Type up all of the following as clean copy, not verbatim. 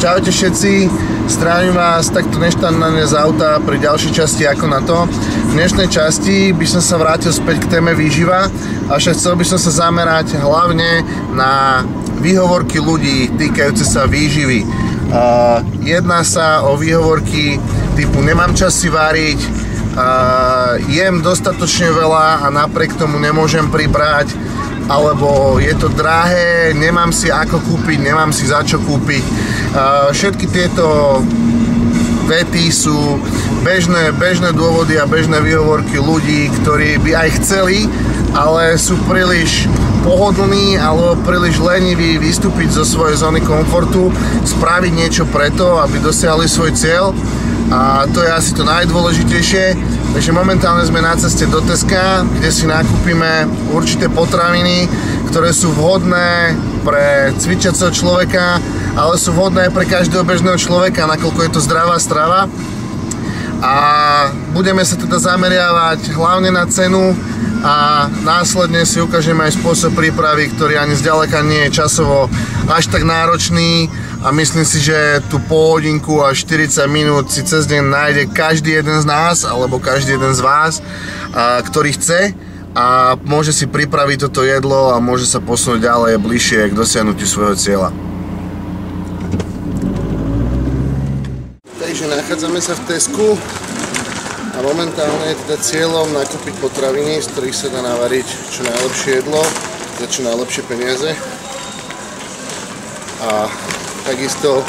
Čaute všetci, zdravím vás takto neštandardne z auta pri ďalšej časti Ako na to. V dnešnej časti by som sa vrátil späť k téme výživa, avšak chcel by som sa zamerať hlavne na výhovorky ľudí týkajúce sa výživy. Jedná sa o výhovorky typu nemám čas si váriť, jem dostatočne veľa a napriek tomu nemôžem pribrať, alebo je to drahé, nemám si ako kúpiť, nemám si za čo kúpiť. Všetky tieto vety sú bežné dôvody a bežné výhovorky ľudí, ktorí by aj chceli, ale sú príliš pohodlní alebo príliš leniví vystúpiť zo svojej zóny komfortu, spraviť niečo preto, aby dosiahli svoj cieľ. A to je asi to najdôležitejšie. Takže momentálne sme na ceste do Teska, kde si nakúpime určité potraviny, ktoré sú vhodné pre cvičiaceho človeka, ale sú vhodné aj pre každého bežného človeka, nakoľko je to zdravá strava. A budeme sa teda zameriavať hlavne na cenu a následne si ukážeme aj spôsob prípravy, ktorý ani zďaleka nie je časovo až tak náročný a myslím si, že tú polhodinku až 40 minút si cez deň nájde každý jeden z nás alebo každý jeden z vás, ktorý chce a môže si pripraviť toto jedlo a môže sa posunúť ďalej bližšie k dosiahnutiu svojho cieľa. Takže nachádzame sa v Tesku a momentálne je teda cieľom nakúpiť potraviny, z ktorých sa dá navariť čo najlepšie jedlo za čo najlepšie peniaze. A takisto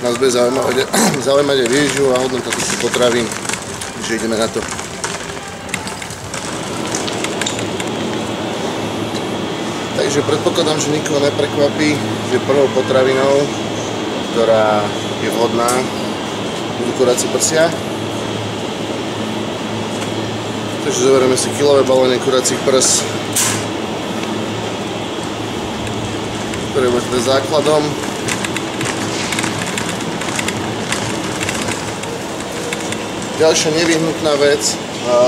nás bude zaujímať aj výživu a hodnota týchto potravín, takže ideme na to. Takže predpokladám, že nikoho neprekvapí, že prvou potravinou, ktorá je vhodná, budú kurácie prsia. Takže zoberieme si kilové balenie kuracích prs, ktoré bude teda základom. Ďalšia nevyhnutná vec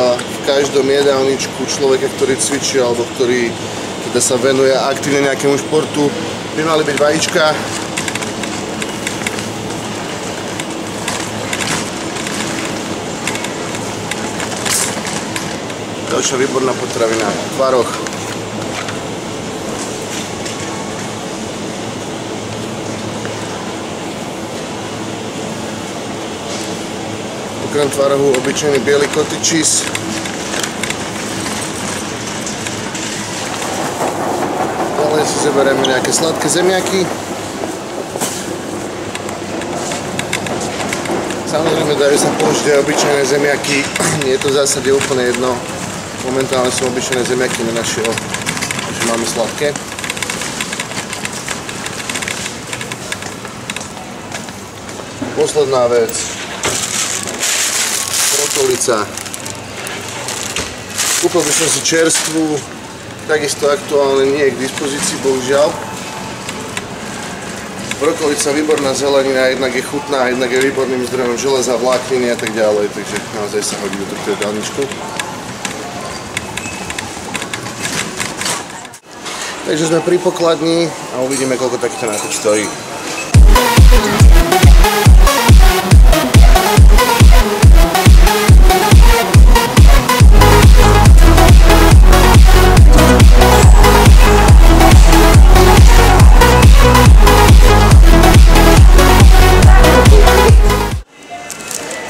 v každom jedálničku človeka, ktorý cvičí alebo ktorý teda sa venuje aktívne nejakému športu, by mali byť vajíčka. Ďalšia výborná potravina, tvaroh. Okrem tvarohu obyčajný biely cottage cheese. Ďalej si zoberieme nejaké sladké zemiaky. Samozrejme dajú sa použiť aj obyčajné zemiaky, nie je to v zásade úplne jedno. Momentálne som obyčajné zemiaky nenašiel, takže máme sladké. Posledná vec. Brokolica. Kúpil by som si čerstvú, takisto aktuálne nie je k dispozícii, bohužiaľ. Brokolica, výborná zelenina, jednak je chutná, jednak je výborným zdrojom železa, vlákniny a tak ďalej, takže naozaj sa hodí do tohto jedálničku. Takže sme pri pokladni a uvidíme, koľko takýto nákup stojí.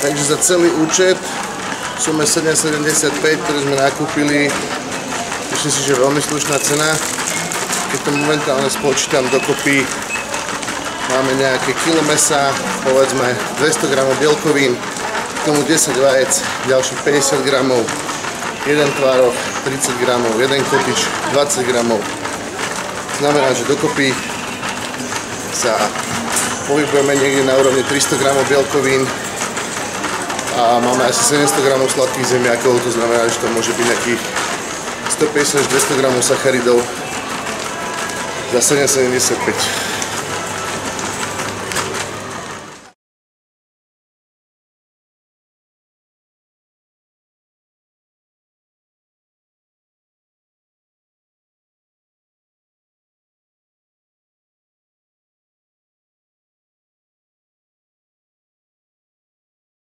Takže za celý účet v sume 7,75, ktorý sme nakúpili, myslím si, že veľmi slušná cena. Keď to momentálne spočítam dokopy, máme nejaké kilo mäsa, povedzme 200 g bielkovín, k tomu 10 vajec, ďalších 50 g, jeden tvároh, 30 g, jeden kotič, 20 g. Znamená, že dokopy sa pohybujeme niekde na úrovni 300 g bielkovín a máme asi 700 g sladkých zemiakov, to znamená, že to môže byť nejakých 150 až 200 g sacharidov za 7,75.